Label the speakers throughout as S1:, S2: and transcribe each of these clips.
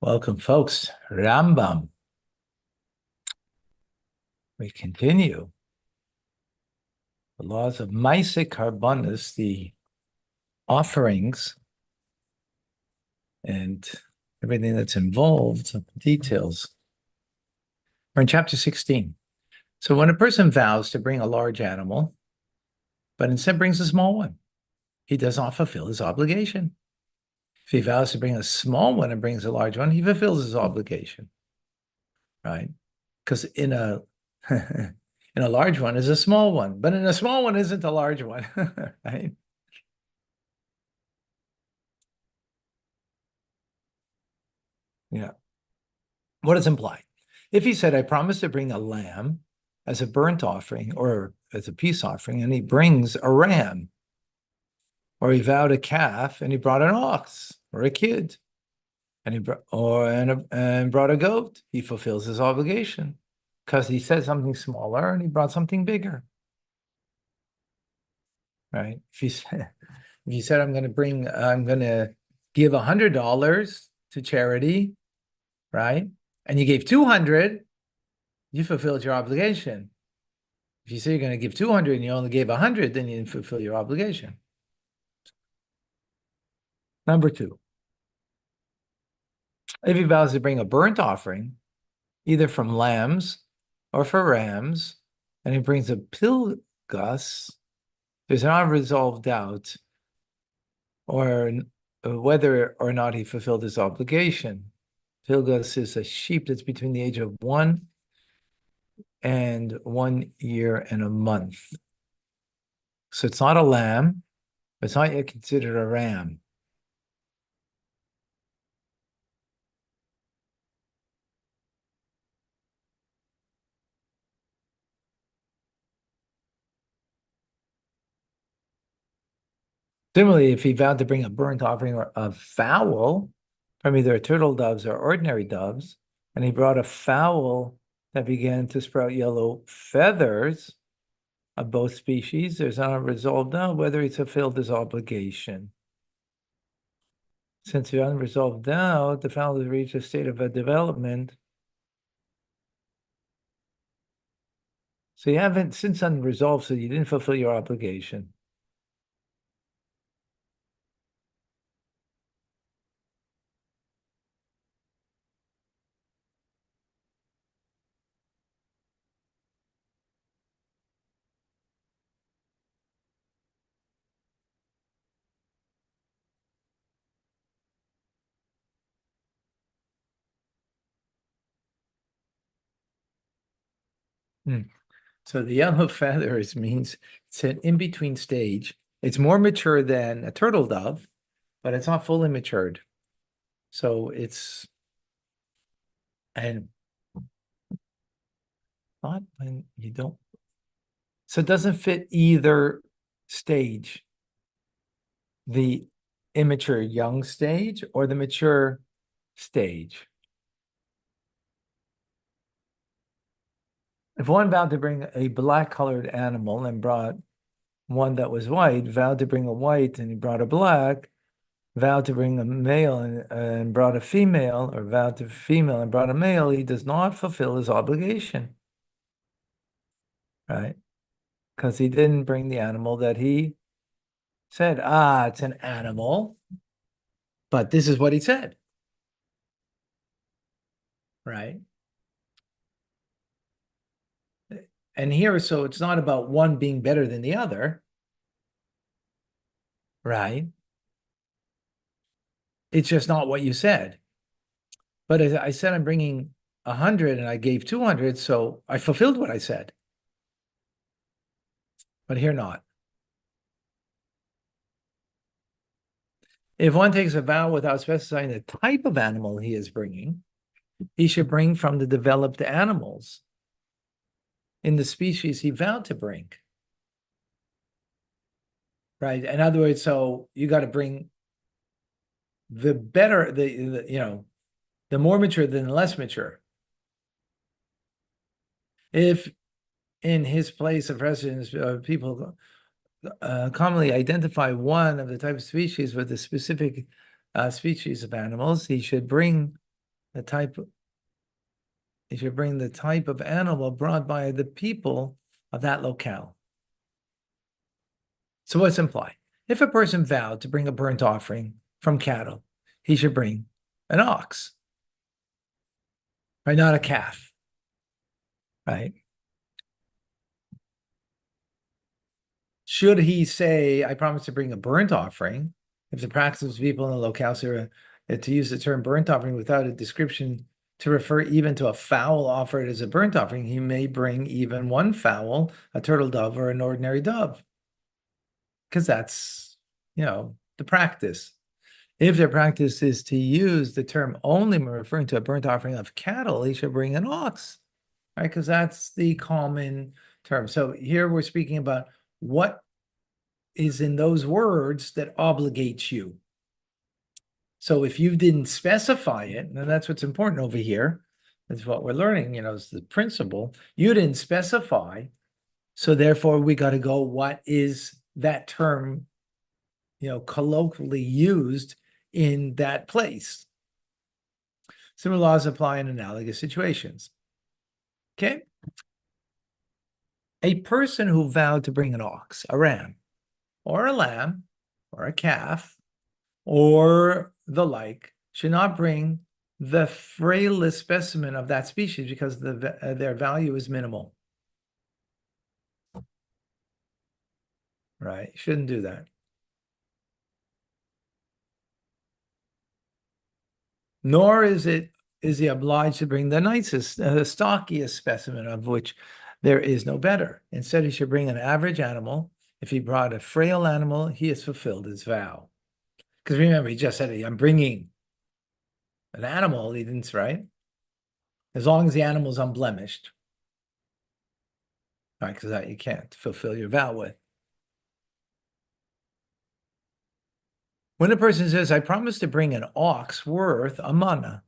S1: Welcome, folks. Rambam. We continue the laws of Maaseh Karbanis, the offerings, and everything that's involved, details. We're in chapter 16. So when a person vows to bring a large animal, but instead brings a small one, he does not fulfill his obligation. If he vows to bring a small one and brings a large one, he fulfills his obligation, right? Because in a in a large one is a small one, but in a small one isn't a large one, right? Yeah. What is implied? If he said, I promise to bring a lamb as a burnt offering or as a peace offering, and he brings a ram, or he vowed a calf and he brought an ox or a kid, and he brought and brought a goat, he fulfills his obligation because he said something smaller and he brought something bigger. Right? If you said I'm going to give $100 to charity, right? And you gave 200, you fulfilled your obligation. If you say you're going to give 200 and you only gave 100, then you didn't fulfill your obligation. Number two, if he vows to bring a burnt offering, either from lambs or for rams, and he brings a pilgus, there's an unresolved doubt or whether or not he fulfilled his obligation. Pilgus is a sheep that's between the age of 1 and 1 year and a month. So it's not a lamb, but it's not yet considered a ram. Similarly, if he vowed to bring a burnt offering or a fowl from either turtle doves or ordinary doves, and he brought a fowl that began to sprout yellow feathers of both species, there's not a resolved doubt whether he fulfilled his obligation. Since the unresolved doubt, the fowl has reached a state of a development. So you haven't, since unresolved, so you didn't fulfill your obligation. So the yellow feathers means it's an in-between stage. It's more mature than a turtle dove, but it's not fully matured. So it's, and not when you don't, so it doesn't fit either stage, the immature young stage or the mature stage. If one vowed to bring a black-colored animal and brought one that was white, vowed to bring a white and he brought a black, vowed to bring a male and brought a female, or vowed to female and brought a male, he does not fulfill his obligation, right? Because he didn't bring the animal that he said. It's an animal, but this is what he said, right? And here, so it's not about one being better than the other, right? It's just not what you said. But as I said, I'm bringing 100 and I gave 200, so I fulfilled what I said. But here not. If one takes a vow without specifying the type of animal he is bringing, he should bring from the developed animals in the species he vowed to bring. Right? In other words, so you got to bring the better, the more mature than the less mature. If in his place of residence, people commonly identify one of the type of species with a specific species of animals, he should bring the type, he should bring the type of animal brought by the people of that locale. So what's implied? If a person vowed to bring a burnt offering from cattle, he should bring an ox, right? Not a calf, right? Should he say, I promise to bring a burnt offering, if the practice of people in the locale to use the term burnt offering without a description to refer even to a fowl offered as a burnt offering, he may bring even one fowl, a turtle dove, or an ordinary dove. Because that's, the practice. If their practice is to use the term only when referring to a burnt offering of cattle, he should bring an ox, right? Because that's the common term. So here we're speaking about what is in those words that obligates you. So if you didn't specify it, and that's what's important over here, that's what we're learning, is the principle. You didn't specify, so therefore we got to go, what is that term, colloquially used in that place? Similar laws apply in analogous situations. Okay? A person who vowed to bring an ox, a ram, or a lamb, or a calf, or the like, should not bring the frailest specimen of that species because their value is minimal. Right? Shouldn't do that. Nor is he obliged to bring the nicest, stockiest specimen of which there is no better. Instead, he should bring an average animal. If he brought a frail animal, he has fulfilled his vow. Because remember, he just said, I'm bringing an animal, he didn't, right? As long as the animal is unblemished, right? Because that you can't fulfill your vow with. When a person says, I promise to bring an ox worth a mana,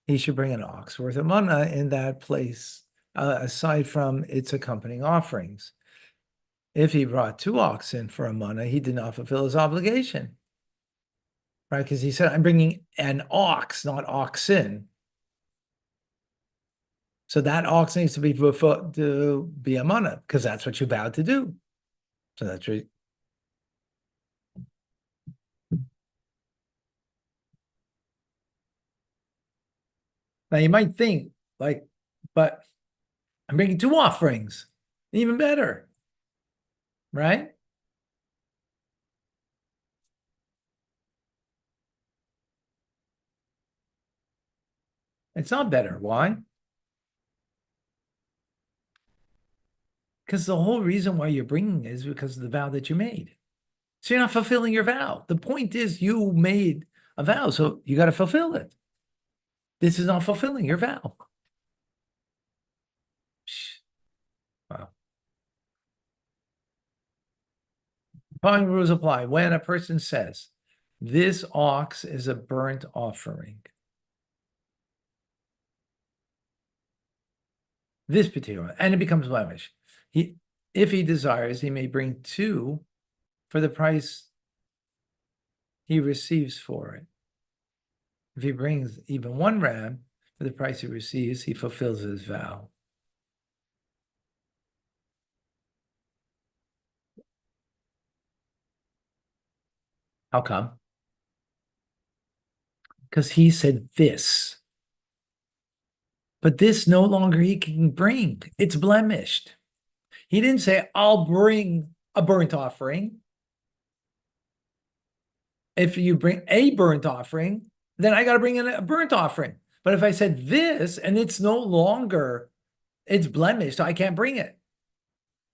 S1: he should bring an ox worth a mana in that place, aside from its accompanying offerings. If he brought 2 oxen for a mana, he did not fulfill his obligation, right? Because he said, I'm bringing an ox, not oxen. So that ox needs to be a mana, because that's what you vowed to do. So that's right. Now you might think, but I'm bringing 2 offerings, even better, right? It's not better. Why? Because the whole reason why you're bringing it is because of the vow that you made. So you're not fulfilling your vow. The point is you made a vow, so you got to fulfill it. This is not fulfilling your vow. Wow. Following rules apply. When a person says, this ox is a burnt offering, this particular one, and it becomes blemish. If he desires, he may bring 2 for the price he receives for it. If he brings even 1 ram for the price he receives, he fulfills his vow. How come? Because he said this. But this no longer he can bring. It's blemished. He didn't say, I'll bring a burnt offering. If you bring a burnt offering, then I got to bring in a burnt offering. But if I said this and it's no longer, it's blemished, so I can't bring it.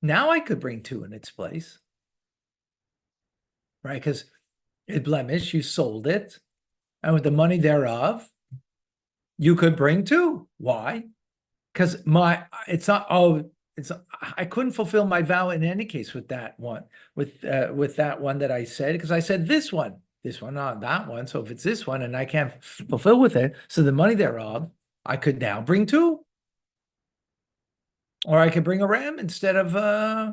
S1: Now I could bring 2 in its place, right? Because it blemished, you sold it, and with the money thereof, you could bring 2. Why? Because it's not, I couldn't fulfill my vow in any case with that one, with that one that I said, because I said this one, not that one. So if it's this one and I can't fulfill with it, so the money thereof, I could now bring 2. Or I could bring a ram instead of, I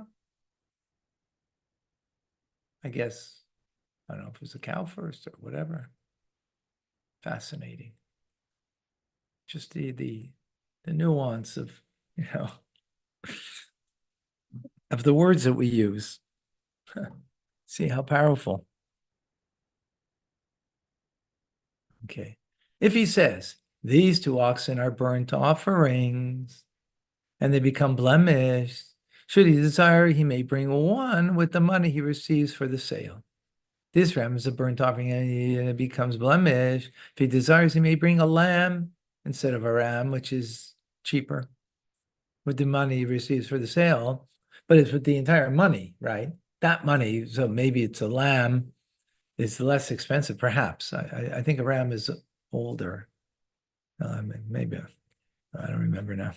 S1: guess, I don't know if it was a cow first or whatever. Fascinating. Just the nuance of, you know, of the words that we use. See how powerful. Okay. If he says, these two oxen are burnt offerings, and they become blemished, should he desire, he may bring one with the money he receives for the sale. This ram is a burnt offering, and it becomes blemished. If he desires, he may bring a lamb instead of a ram, which is cheaper, with the money he receives for the sale, but it's with the entire money, right? That money, so maybe it's a lamb, is less expensive, perhaps. I think a ram is older. Maybe I don't remember now.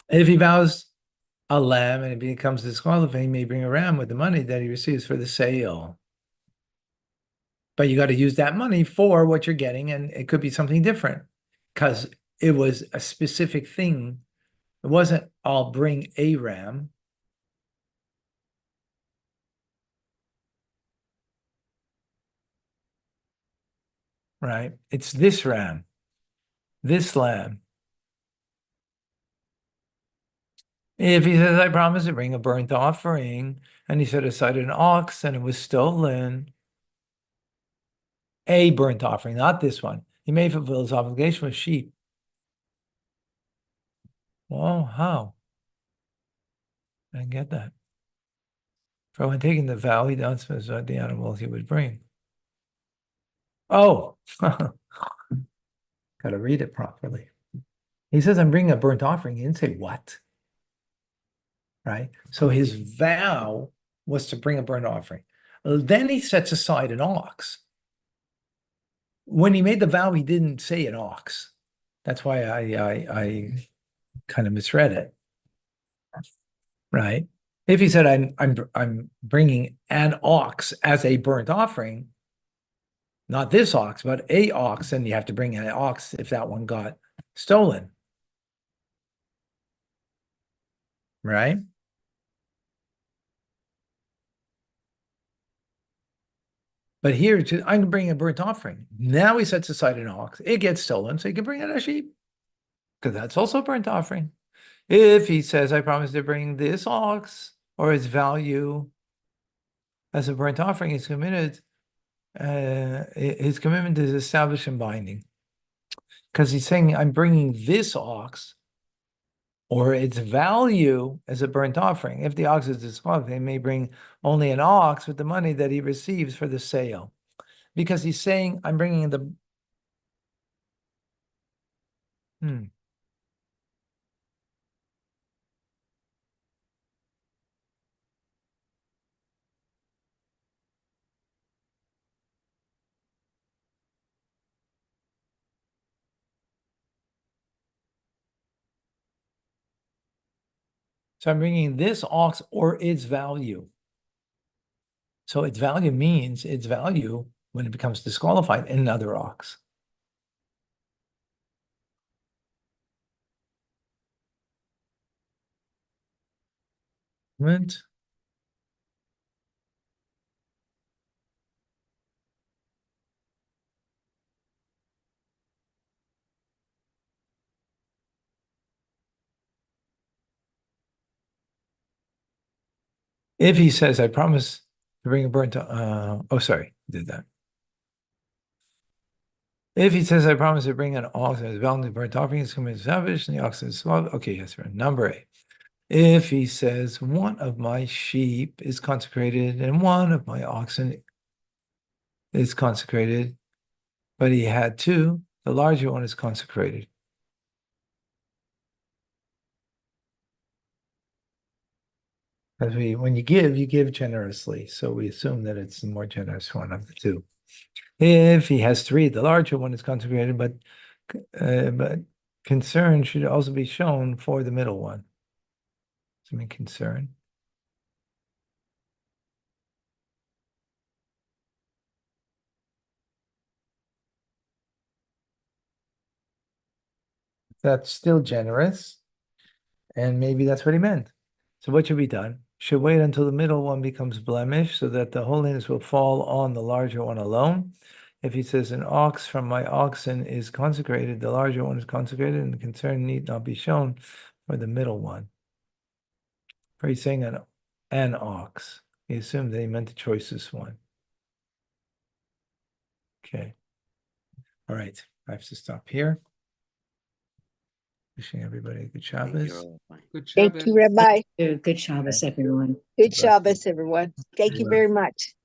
S1: If he vows a lamb and it becomes disqualified, he may bring a ram with the money that he receives for the sale. But you got to use that money for what you're getting, and it could be something different because it was a specific thing. It wasn't, I'll bring a ram. Right? It's this ram, this lamb. If he says, I promise to bring a burnt offering, and he set aside an ox and it was stolen, a burnt offering, not this one, he may fulfill his obligation with sheep. Well, how? I didn't get that. For when taking the vow, he doesn't specify the animals he would bring. Oh, got to read it properly. He says, I'm bringing a burnt offering. He didn't say what, right? So his vow was to bring a burnt offering. Then he sets aside an ox. When he made the vow, he didn't say an ox. That's why I kind of misread it, right? If he said I'm bringing an ox as a burnt offering, not this ox, but a ox, and you have to bring an ox if that one got stolen, right? But here, I'm bringing a burnt offering. Now he sets aside an ox. It gets stolen, so he can bring in a sheep because that's also a burnt offering. If he says, I promise to bring this ox or its value as a burnt offering, he's committed. His commitment is established and binding because he's saying, I'm bringing this ox or its value as a burnt offering. If the ox is disqualified, he may bring only an ox with the money that he receives for the sale. Because he's saying, I'm bringing the... So I'm bringing this ox or its value. So its value means its value when it becomes disqualified in another ox. Right? If he says, I promise to bring a burnt, oh, sorry, did that. If he says, I promise to bring an ox as value burnt offering, it's going to be established, and the ox is swallowed. Okay, yes, right. Number 8. If he says, one of my sheep is consecrated and one of my oxen is consecrated, but he had two, the larger one is consecrated. Because when you give generously. So we assume that it's the more generous one of the two. If he has three, the larger one is consecrated, but concern should also be shown for the middle one. I mean, concern. That's still generous, and maybe that's what he meant. So what should be done? Should wait until the middle one becomes blemished so that the holiness will fall on the larger one alone. If he says an ox from my oxen is consecrated, the larger one is consecrated, and the concern need not be shown for the middle one. Or he's saying an ox. He assumed that he meant the choicest one. Okay. All right. I have to stop here. Wishing everybody a good Shabbos.
S2: Good
S3: Thank
S2: Shabbos.
S3: you, Rabbi.
S4: Good Shabbos, everyone.
S3: Good Shabbos, everyone. Thank you very much.